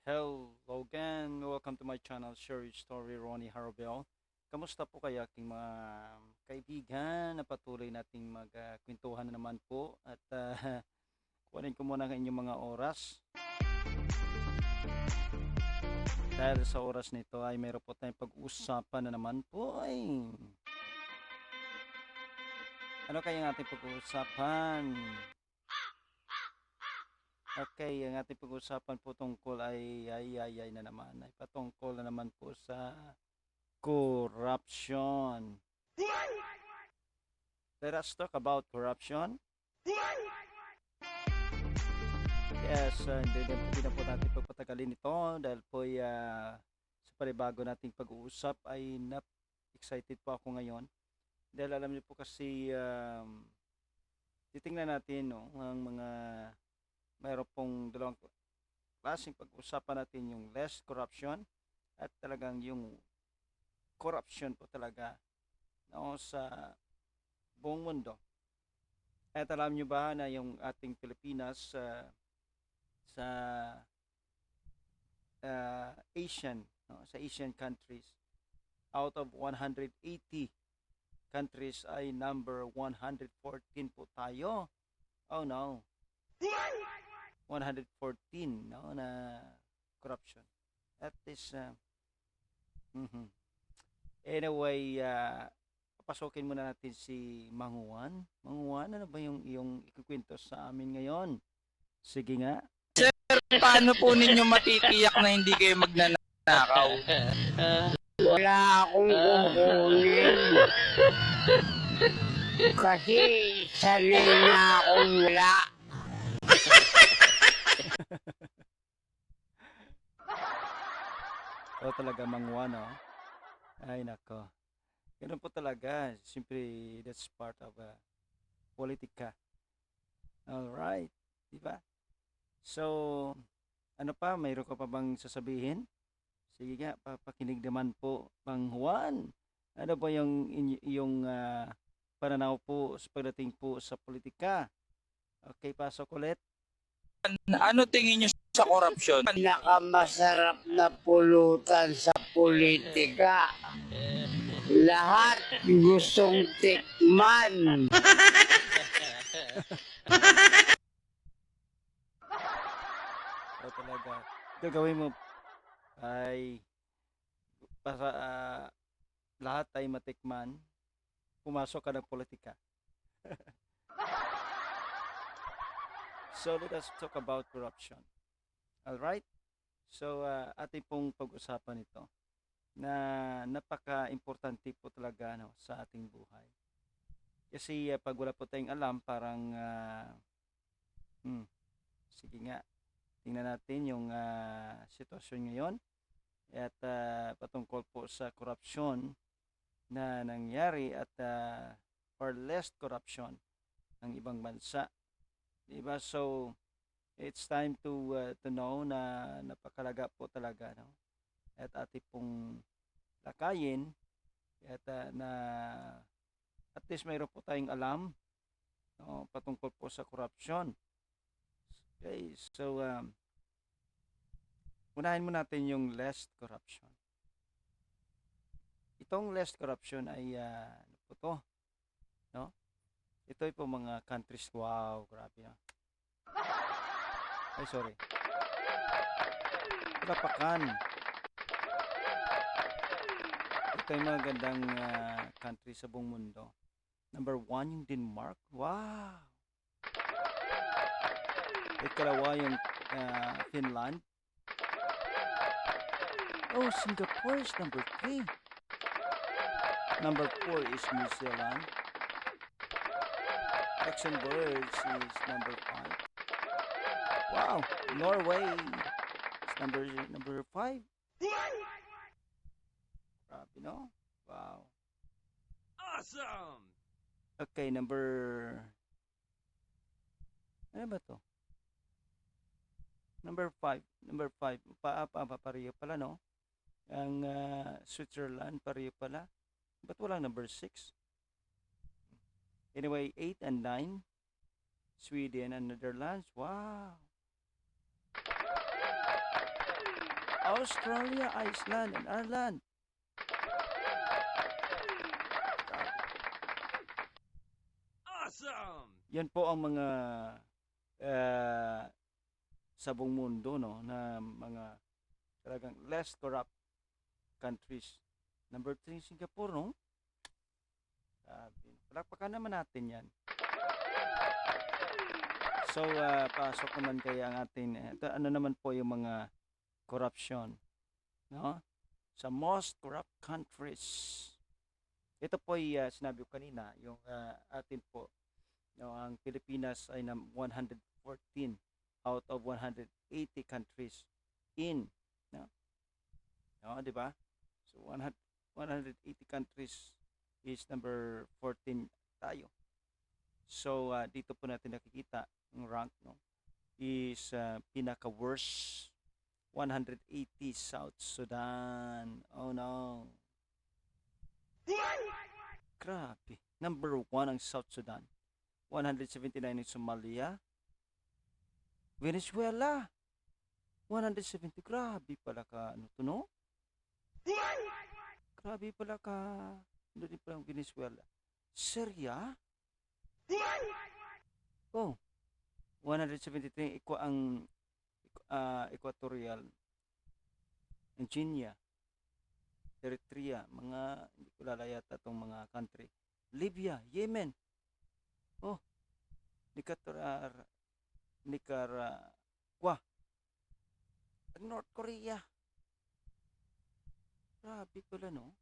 Hello again, welcome to my channel, Share Your Story, Ronnie Harabel. Kamusta po kayo aking mga kaibigan na patuloy nating magkwentuhan na naman po at kunin ko muna ang inyong mga oras. Dahil sa oras nito ay mayroon po tayong pag-uusapan na naman po ay ano kaya ang ating pag-uusapan? Okay, ang ating pag-uusapan po tungkol ay na naman, ay patungkol na naman po sa corruption. Let us talk about corruption. Yes, hindi na po natin pagpatagalin ito dahil po sa panibago nating pag-uusap ay excited po ako ngayon. Dahil alam niyo po kasi titingnan natin no, ang mga mayroon pong dalawang klaseng pag-usapan natin, yung less corruption at talagang yung corruption po talaga no, sa buong mundo. At alam nyo ba na yung ating Pilipinas sa Asian, no, sa Asian countries, out of 180 countries ay number 114 po tayo. Oh no. 114 no, na corruption. That is anyway, papasokin muna natin si Manguan. Manguan, ano ba yung iyong ikukwento sa amin ngayon? Sige nga. Paano po ninyo matitiyak na hindi kayo magnanakaw? Wala akong kukunin. Kasi sanay na akong wala. O talaga Manguan, no? Ay nako. Ganun po talaga. Siyempre, that's part of politika. Alright. Diba? So, ano pa? Mayroon ka pa bang sasabihin? Sige nga, papakinig naman po, Mang Juan. Ano ba yung pananaw po sa pagdating po sa politika? Okay, pasok ulit. Ano tingin nyo sa korupsyon? Pinakamasarap na pulutan sa politika. Lahat gustong tikman. O talaga, gagawin mo ay para lahat ay matikman, pumasok ka ng politika. So let us talk about corruption. Alright? So ating pong pag-usapan ito na napaka-importante po talaga no, sa ating buhay. Kasi pag wala po tayong alam, parang sige nga, tingnan natin yung sitwasyon ngayon at patungkol po sa corruption na nangyari at or less corruption ng ibang bansa. Diba? So, it's time to know na napakalaga po talaga, no? At ating pong lakayin at na at least mayroon po tayong alam no, patungkol po sa corruption. Okay, so unahin mo natin yung less corruption. Itong less corruption ay ano po to, no? Ito ay po mga countries, wow, grabe na. Ay, sorry. Palapakan. Ito ay mga gandang country sa buong mundo. Number 1 yung Denmark. Wow! Ikalawa yung Finland. Oh, Singapore is number 3. Number 4 is New Zealand. Luxembourg is number 5. Wow, Norway is number 5. Grabe, no? Wow. Awesome! Okay, ano ba to? Number 5. Number 5. Pareho pala, no? Ang Switzerland, pareho pala. Ba't walang number 6? Anyway, 8 and 9. Sweden and Netherlands. Wow. Australia, Iceland, and Ireland. Yan po ang mga sa buong mundo, no, na mga talagang less corrupt countries. Number 3, Singapore, no? Palakpakan naman natin yan. So, pasok naman kaya ang atin, ano naman po yung mga corruption, no? Sa most corrupt countries. Ito po ay sinabi ko kanina, yung atin po, no, ang Pilipinas ay 114 out of 180 countries in, no? No, di ba? So 180 countries is number 14 tayo. So dito po natin nakikita ang rank, no, is pinaka worst 180 South Sudan. Oh no. Grabe. Number 1 ang South Sudan. 179 ang Somalia. Venezuela. 170. Grabe pala ka. Ano to, no? Grabe pala ka. Ano din pala ang Venezuela. Syria. Oh. 173 ang Equatorial Guinea. Eritrea, mga hindi ko lalayata itong mga country. Libya, Yemen. Oh, Nicaragua. North Korea. Grabe pala, no?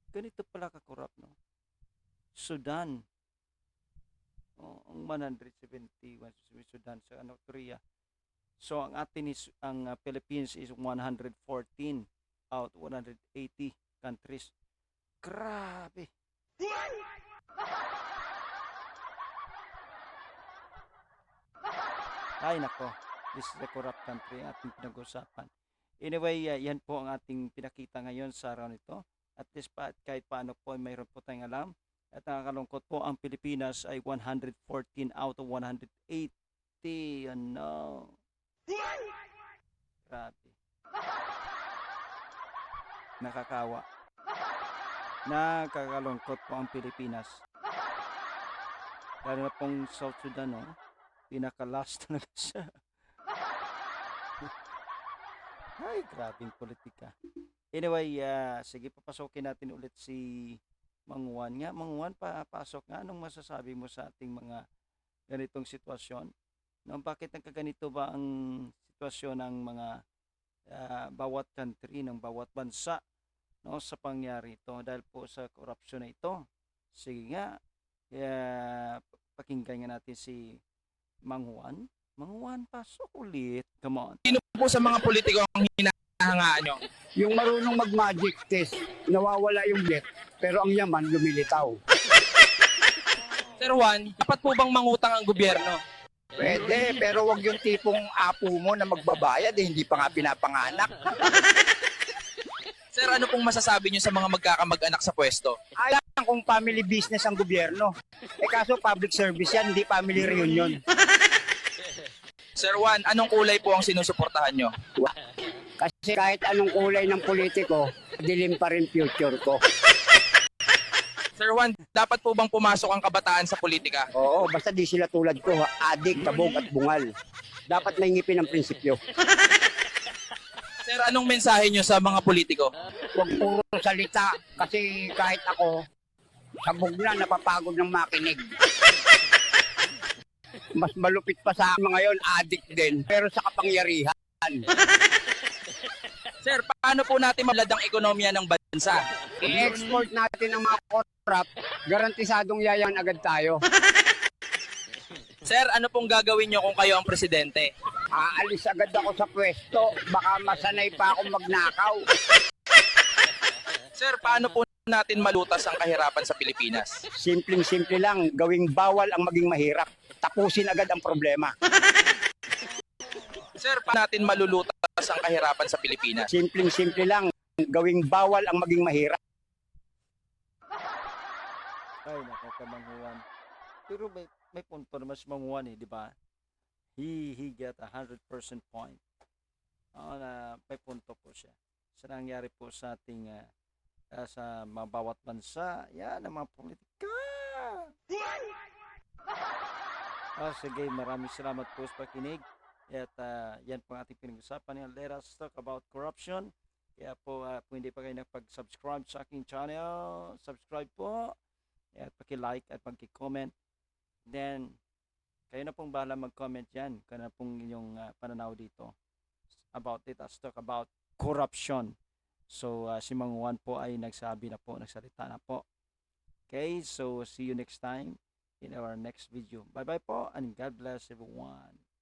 Ganito pala ka-corrupt, no? Sudan. Oh, ang 171 Sudan sa North Korea. So ang atin is ang Philippines is 114 out 180 countries. Grabe. Ay nako, this is a corrupt country ating pinag-usapan. Anyway, yan po ang ating pinakita ngayon sa araw nito. At least kahit paano po ay mayroon po tayong alam. At nakakalungkot po, ang Pilipinas ay 114 out of 180. Ano? Grabe. Nakakawa. Nakakalungkot po ang Pilipinas. Lalo na pong South Sudan, no? Pinaka-last talaga siya. Ay, grabing politika. Anyway, sige, papasokin natin ulit si Mang Juan nga. Mang Juan, papasok nga. Anong masasabi mo sa ating mga ganitong sitwasyon? No, bakit nagkaganito ba ang sitwasyon ng mga bawat country, ng bawat bansa, no, sa pangyari ito dahil po sa korupsyon na ito? Sige nga, pakinggan nga natin si Mang Juan. Mang Juan, pasok ulit. Come on. Sino po sa mga politiko ang hinahangaan nyo? Yung marunong mag-magic test, nawawala yung bet, pero ang yaman lumilitaw. Sir Juan, dapat po bang mangutang ang gobyerno? Pwede, pero wag yung tipong apo mo na magbabayad eh, hindi pa nga pinapanganak. Sir, ano pong masasabi nyo sa mga magkakamag-anak sa pwesto? Alam kung family business ang gobyerno. Eh kaso public service yan, hindi family reunion. Sir Juan, anong kulay po ang sinusuportahan nyo? Kasi kahit anong kulay ng politiko, dilim pa rin future ko. Sir Juan, dapat po bang pumasok ang kabataan sa politika? Oo, basta di sila tulad ko, adik, kabog at bungal. Dapat may ngipin ang prinsipyo. Sir, anong mensahe nyo sa mga politiko? Huwag puro salita, kasi kahit ako, sabog na, napapagod ng makinig. Mas malupit pa sa mga ngayon, adik din, pero sa kapangyarihan. Sir, paano po natin mablad ang ekonomiya ng bansa? I-export natin ang mga corrupt, garantisadong yayan agad tayo. Sir, ano pong gagawin nyo kung kayo ang presidente? Aalis agad ako sa pwesto, baka masanay pa akong magnakaw. Sir, paano po natin malutas ang kahirapan sa Pilipinas? Simpleng-simple lang, gawing bawal ang maging mahirap. Tapusin agad ang problema. Sir, paano natin malulutas ang kahirapan sa Pilipinas? Simpleng-simple lang, gawing bawal ang maging mahirap. Ay, nakakamang Juan. Pero may punto naman si Mang Juan, eh, di ba? He got 100% point. Oo, na may punto po siya. Sa nangyari po sa ating sa mga bawat bansa, yan ang mga politika. Sige, maraming salamat po sa pakinig. At yan po ang ating pinag-usapan. Let us talk about corruption. Kaya po, kung hindi pa kayo nagpag-subscribe sa aking channel, subscribe po. At paki-like at paki-comment. Then, kayo na pong bahala mag-comment yan. Kaya na pong inyong pananaw dito about it. Let's talk about corruption. So, si Mang Juan po ay nagsabi na po, nagsalita na po. Okay, so see you next time in our next video. Bye-bye po and God bless everyone.